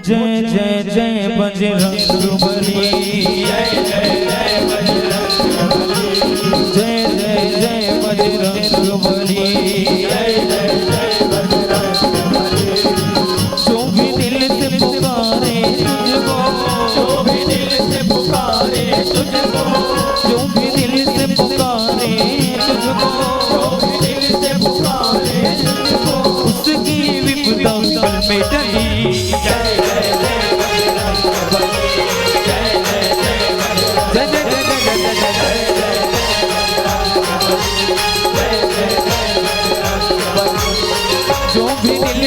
जय जय जय बजरंगबली, जय जय जय बजरंगबली, जय जय जय बजरंगबली, जय जय जय बजरंगबली। जो भी दिल से पुकारे तुझको, जो भी दिल से पुकारे तुझको, जो भी दिल से पुकारे तुझको, जो भी दिल से पुकारे तुझको, उसकी विपदा पल में टली। जय जय जय बजरंगबली, जय जय जय बजरंगबली, जय जय जय जय बजरंगबली, जय जय जय बजरंगबली। जो भी दिल